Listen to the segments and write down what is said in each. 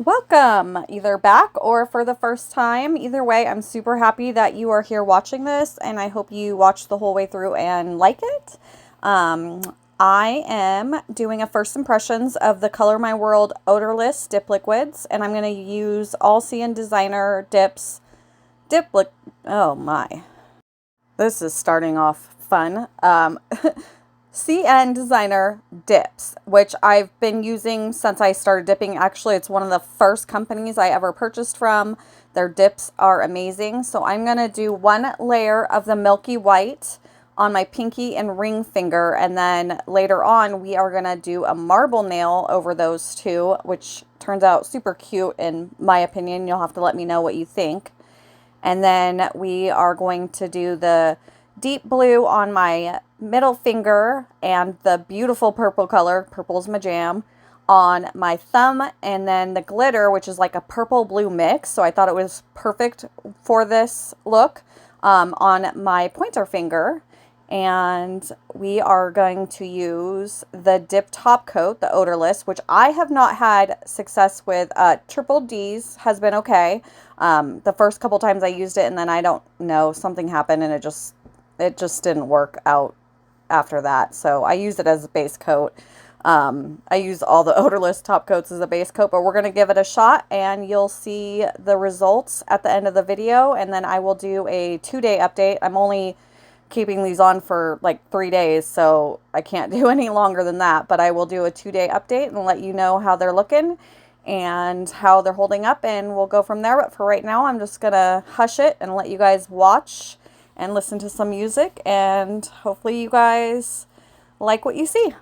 welcome, either back or for the first time. Either way, I'm super happy that you are here watching this, and I hope you watch the whole way through and like it. I am doing a first impressions of the Color My World Odorless dip liquids, and I'm going to use All CN Designer dips. Oh my, this is starting off fun. CN Designer dips, which I've been using since I started dipping. Actually, it's one of the first companies I ever purchased from. Their dips are amazing. So I'm going to do one layer of the milky white on my pinky and ring finger, and then later on we are going to do a marble nail over those two, which turns out super cute in my opinion. You'll have to let me know what you think. And then we are going to do the deep blue on my middle finger and the beautiful purple color, purple's my jam, on my thumb, and then the glitter, which is like a purple blue mix, so I thought it was perfect for this look, on my pointer finger. And we are going to use the dip top coat, the Odorless, which I have not had success with. Triple D's has been okay. The first couple times I used it, and then I don't know, something happened and it just didn't work out after that. So I use it as a base coat. I use all the Odorless top coats as a base coat, but we're going to give it a shot and you'll see the results at the end of the video. And then I will do a 2-day update. I'm only keeping these on for like 3 days, so I can't do any longer than that, but I will do a 2-day update and let you know how they're looking and how they're holding up, and we'll go from there. But for right now, I'm just gonna hush it and let you guys watch and listen to some music, and hopefully you guys like what you see.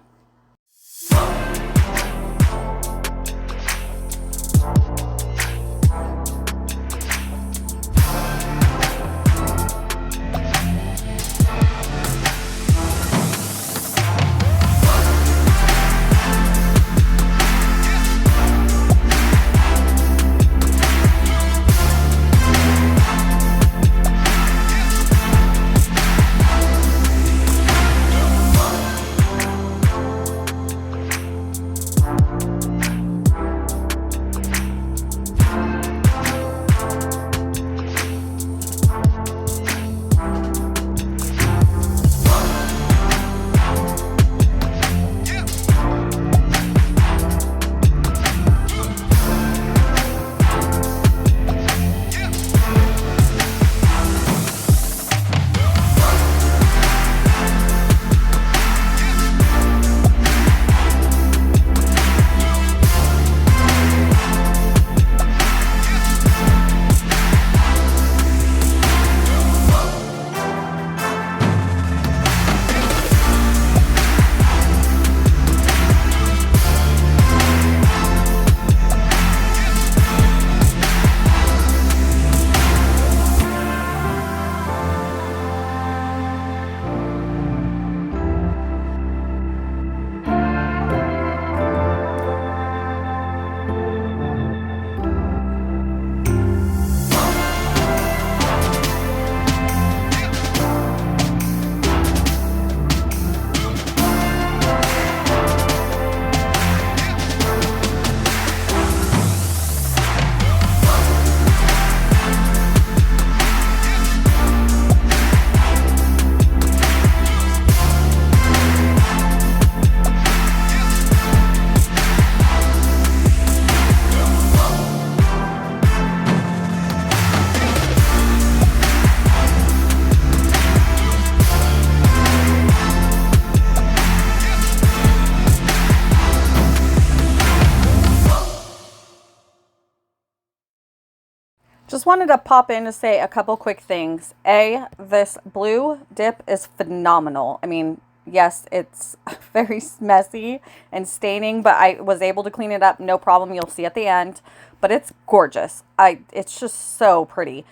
Just wanted to pop in to say a couple quick things. This blue dip is phenomenal. I mean, yes, it's very messy and staining, but I was able to clean it up, no problem. You'll see at the end, but it's gorgeous. It's just so pretty.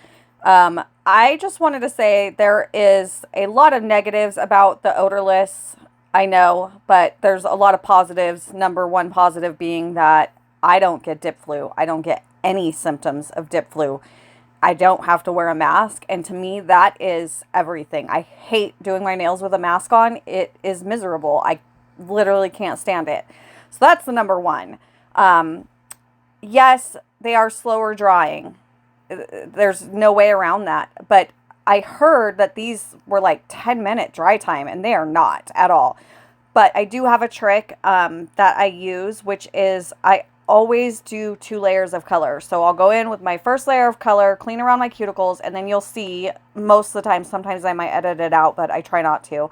I just wanted to say there is a lot of negatives about the Odorless, I know, but there's a lot of positives. Number one positive being that I don't get dip flu. I don't get any symptoms of dip flu. I don't have to wear a mask, and to me that is everything. I hate doing my nails with a mask on. It is miserable. I literally can't stand it. So that's the number one. yes, they are slower drying. There's no way around that. But I heard that these were like 10-minute dry time, and they are not at all. But I do have a trick that I use, which is I always do 2 layers of color. So I'll go in with my first layer of color, clean around my cuticles, and then you'll see most of the time, sometimes I might edit it out, but I try not to,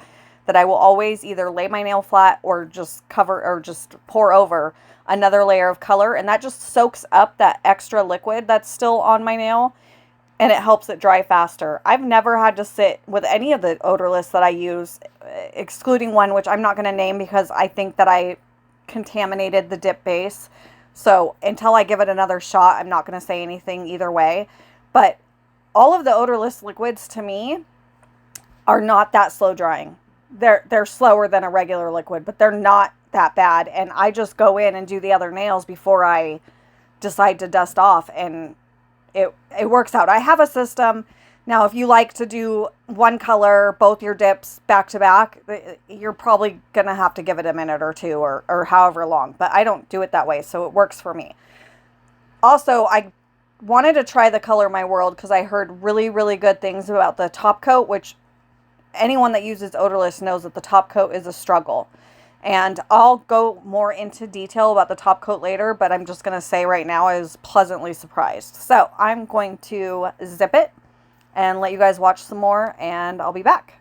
that I will always either lay my nail flat or just cover or just pour over another layer of color. And that just soaks up that extra liquid that's still on my nail, and it helps it dry faster. I've never had to sit with any of the odorless that I use, excluding one, which I'm not going to name because I think that I contaminated the dip base. So until I give it another shot, I'm not going to say anything either way. But all of the odorless liquids to me are not that slow drying. They're slower than a regular liquid, but they're not that bad. And I just go in and do the other nails before I decide to dust off, and it works out. I have a system. Now, if you like to do one color, both your dips back to back, you're probably going to have to give it a minute or two or however long. But I don't do it that way, so it works for me. Also, I wanted to try the Color My World because I heard really, really good things about the top coat, which anyone that uses odorless knows that the top coat is a struggle. And I'll go more into detail about the top coat later, but I'm just going to say right now I was pleasantly surprised. So I'm going to zip it and let you guys watch some more, and I'll be back.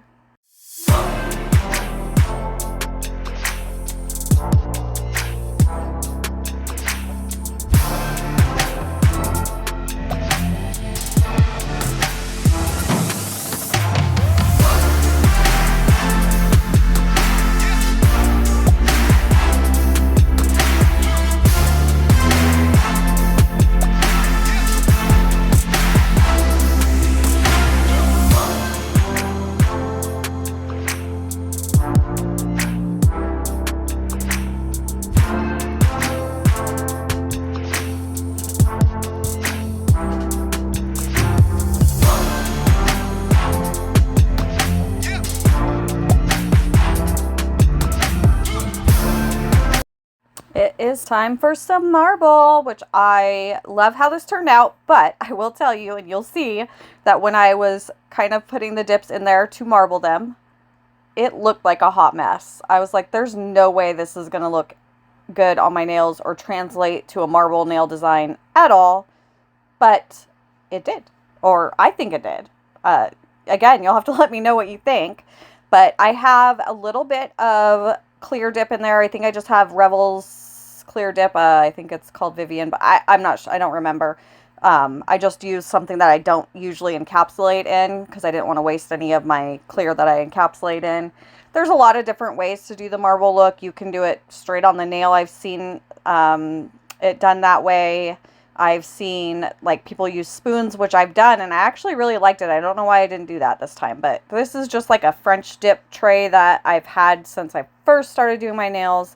It is time for some marble, which I love how this turned out, but I will tell you, and you'll see, that when I was kind of putting the dips in there to marble them, it looked like a hot mess. I was like, there's no way this is going to look good on my nails or translate to a marble nail design at all, but it did, or I think it did. Again, you'll have to let me know what you think, but I have a little bit of clear dip in there. I think I just have Revel's clear dip. I think it's called Vivian, but I'm not sure. I don't remember. I just used something that I don't usually encapsulate in because I didn't want to waste any of my clear that I encapsulate in. There's a lot of different ways to do the marble look. You can do it straight on the nail. I've seen it done that way. I've seen like people use spoons, which I've done, and I actually really liked it. I don't know why I didn't do that this time, but this is just like a French dip tray that I've had since I first started doing my nails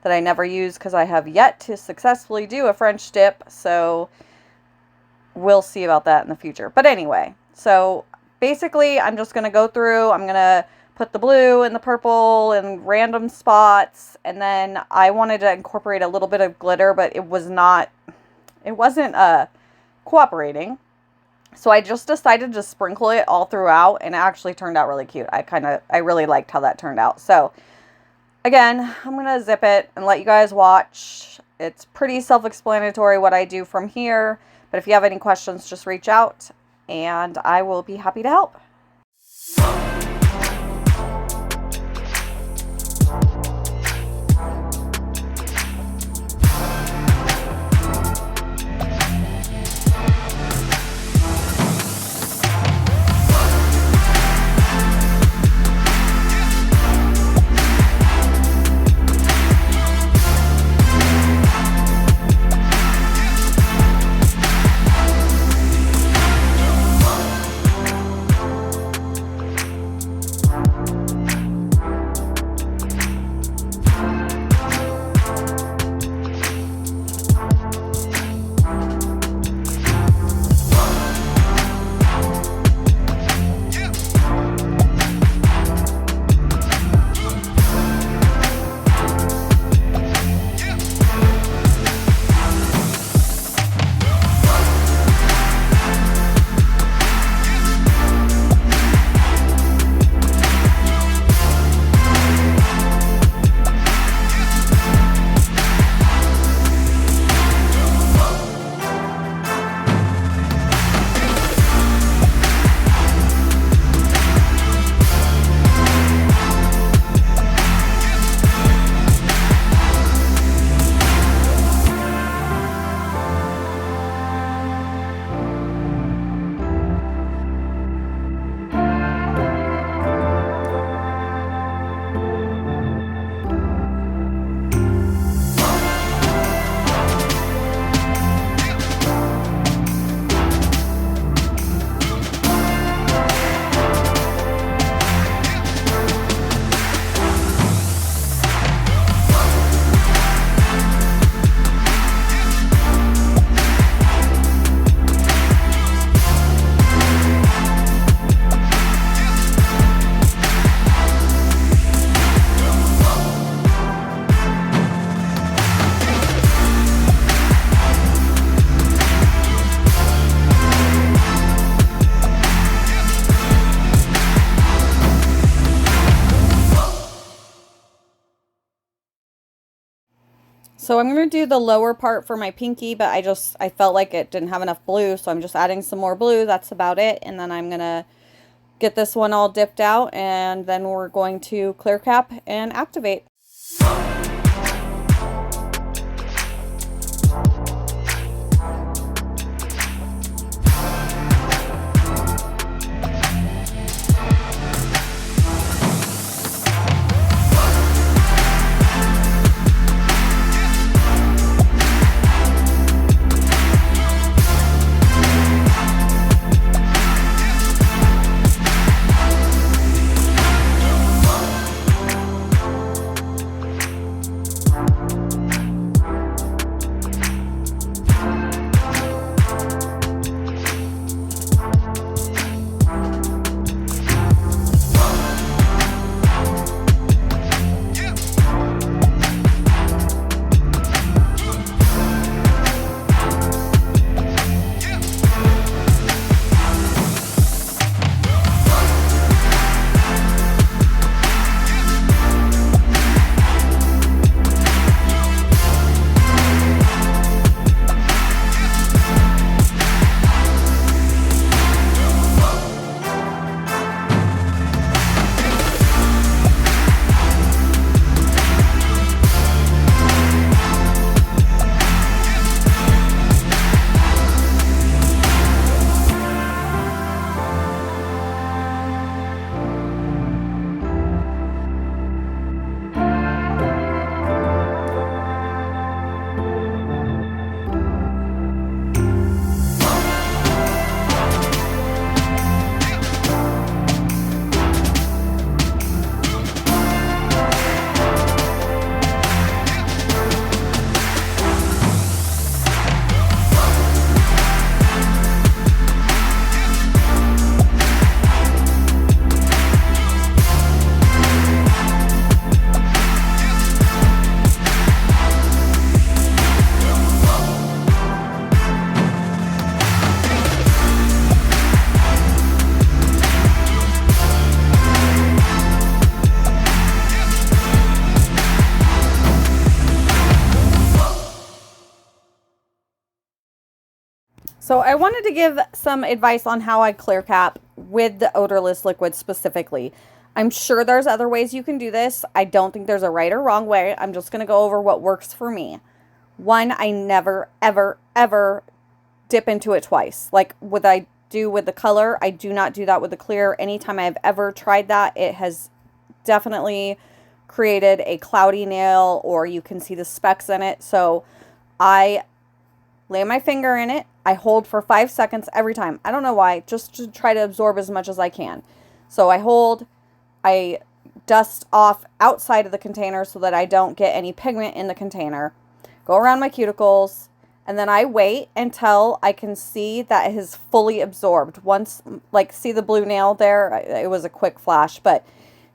that I never use because I have yet to successfully do a French dip. So we'll see about that in the future. But anyway, so basically I'm just going to go through, I'm going to put the blue and the purple in random spots. And then I wanted to incorporate a little bit of glitter, but it wasn't cooperating. So I just decided to sprinkle it all throughout, and it actually turned out really cute. I really liked how that turned out. So again, I'm going to zip it and let you guys watch. It's pretty self-explanatory what I do from here, but if you have any questions, just reach out and I will be happy to help. So I'm going to do the lower part for my pinky, but I felt like it didn't have enough blue, so I'm just adding some more blue. That's about it. And then I'm going to get this one all dipped out, and then we're going to clear cap and activate. So I wanted to give some advice on how I clear cap with the odorless liquid specifically. I'm sure there's other ways you can do this. I don't think there's a right or wrong way. I'm just going to go over what works for me. One, I never, ever, ever dip into it twice. Like what I do with the color, I do not do that with the clear. Anytime I've ever tried that, it has definitely created a cloudy nail, or you can see the specks in it. So I lay my finger in it. I hold for 5 seconds every time. I don't know why, just to try to absorb as much as I can. So I hold, I dust off outside of the container so that I don't get any pigment in the container. Go around my cuticles, and then I wait until I can see that it has fully absorbed. Once, like, see the blue nail there? It was a quick flash, but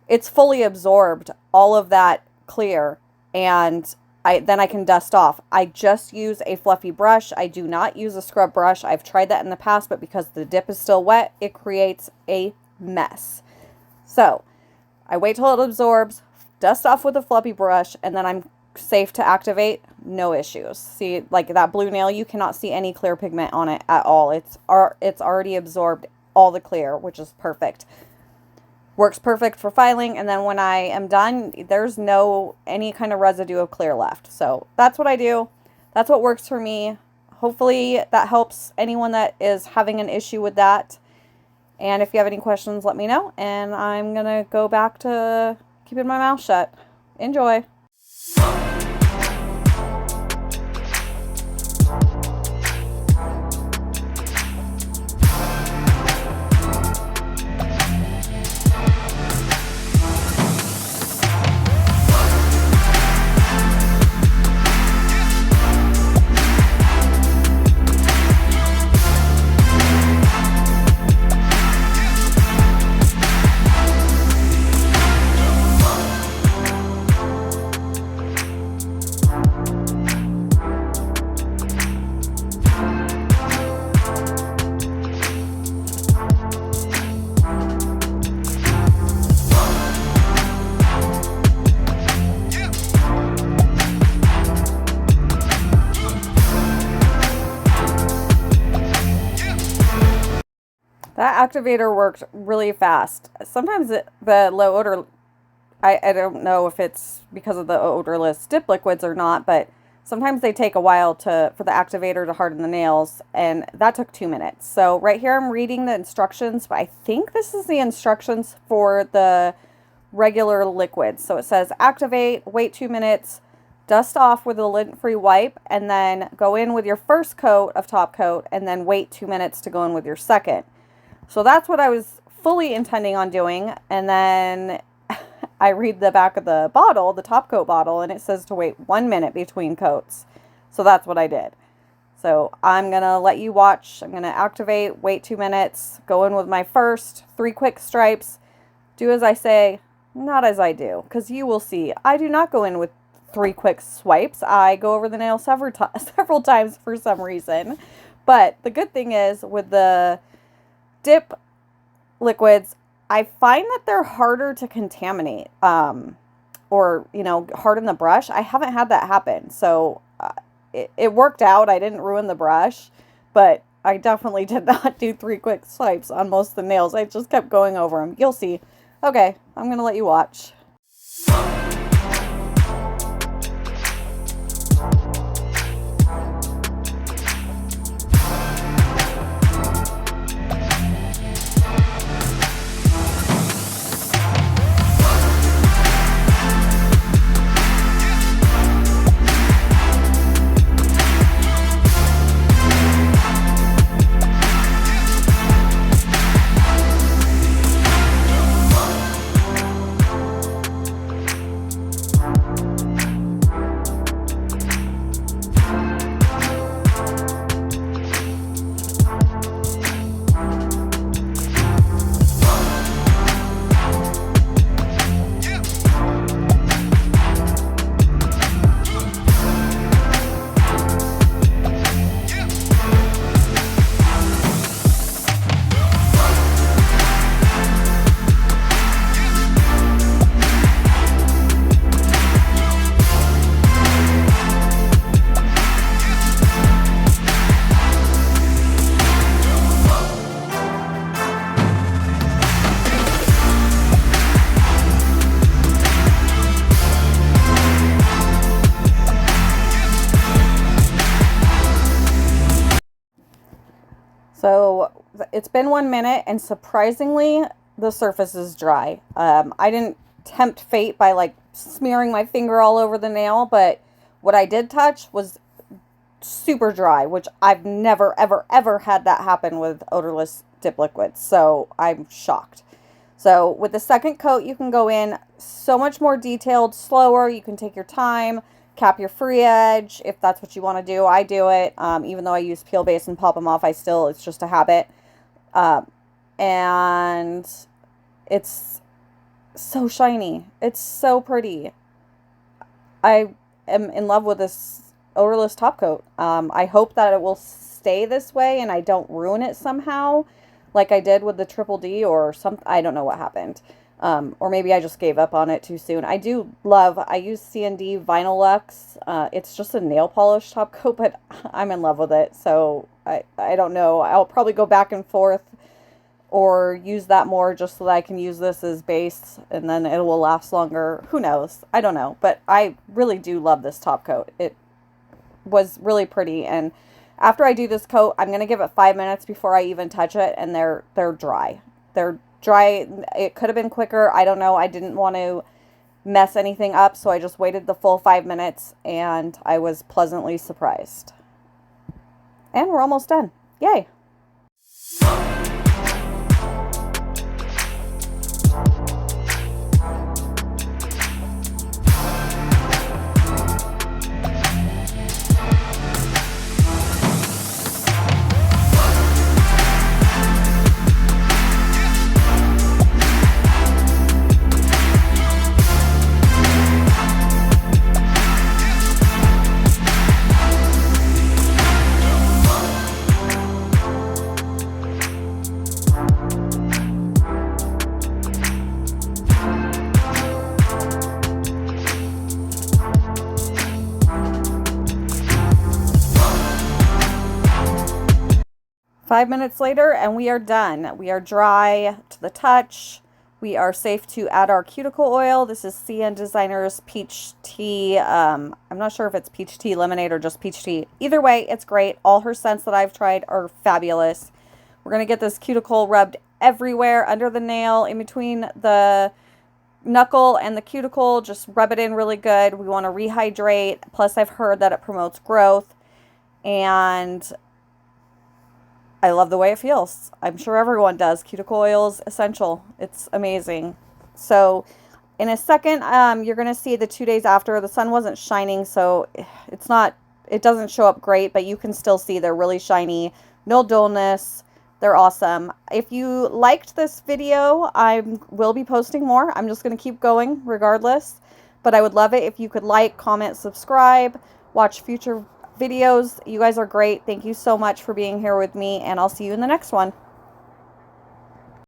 it's fully absorbed, all of that clear, and then I can dust off. I just use a fluffy brush. I do not use a scrub brush. I've tried that in the past, but because the dip is still wet, it creates a mess. So I wait till it absorbs, dust off with a fluffy brush, and then I'm safe to activate. No issues. See, like that blue nail, you cannot see any clear pigment on it at all. It's already absorbed all the clear, which is perfect. Works perfect for filing, and then when I am done, there's no any kind of residue of clear left. So that's what I do. That's what works for me. Hopefully that helps anyone that is having an issue with that. And if you have any questions, let me know. And I'm going to go back to keeping my mouth shut. Enjoy. activator worked really fast. Sometimes the low odor, I don't know if it's because of the odorless dip liquids or not, but sometimes they take a while for the activator to harden the nails, and that took 2 minutes. So right here I'm reading the instructions, but I think this is the instructions for the regular liquid. So it says activate, wait 2 minutes, dust off with a lint-free wipe, and then go in with your first coat of top coat, and then wait 2 minutes to go in with your second. So that's what I was fully intending on doing. And then I read the back of the bottle, the top coat bottle, and it says to wait 1 minute between coats. So that's what I did. So I'm going to let you watch. I'm going to activate, wait 2 minutes, go in with my first 3 quick stripes, do as I say, not as I do, because you will see I do not go in with 3 quick swipes. I go over the nail several times for some reason. But the good thing is with the dip liquids, I find that they're harder to contaminate or, harden the brush. I haven't had that happen. So it worked out. I didn't ruin the brush, but I definitely did not do 3 quick swipes on most of the nails. I just kept going over them. You'll see. Okay, I'm going to let you watch. So it's been 1 minute, and surprisingly, the surface is dry. I didn't tempt fate by like smearing my finger all over the nail, but what I did touch was super dry, which I've never, ever, ever had that happen with odorless dip liquids. So I'm shocked. So with the second coat, you can go in so much more detailed, slower. You can take your time. Cap your free edge if that's what you want to do. I do it. Even though I use peel base and pop them off, it's just a habit. And it's so shiny. It's so pretty. I am in love with this odorless top coat. I hope that it will stay this way and I don't ruin it somehow like I did with the Triple D or something. I don't know what happened. Or maybe I just gave up on it too soon. I use C&D Vinyl Luxe. It's just a nail polish top coat, but I'm in love with it. So I don't know. I'll probably go back and forth or use that more just so that I can use this as base and then it will last longer. Who knows? I don't know. But I really do love this top coat. It was really pretty. And after I do this coat, I'm going to give it 5 minutes before I even touch it. And they're dry. They're dry. It could have been quicker. I don't know. I didn't want to mess anything up, so I just waited the full 5 minutes and I was pleasantly surprised. And we're almost done. Yay. 5 minutes later and we are done. We are dry to the touch. We are safe to add our cuticle oil. This is CN Designer's peach tea. I'm not sure if it's peach tea lemonade or just peach tea. Either way, it's great. All her scents that I've tried are fabulous. We're going to get this cuticle rubbed everywhere, under the nail, in between the knuckle and the cuticle. Just rub it in really good. We want to rehydrate. Plus, I've heard that it promotes growth. And I love the way it feels. I'm sure everyone does. Cuticle oil is essential. It's amazing. So in a second, you're going to see the 2 days after. The sun wasn't shining, so it doesn't show up great, but you can still see they're really shiny. No dullness. They're awesome. If you liked this video, I will be posting more. I'm just going to keep going regardless. But I would love it if you could like, comment, subscribe, watch future videos. You guys are great. Thank you so much for being here with me, and I'll see you in the next one.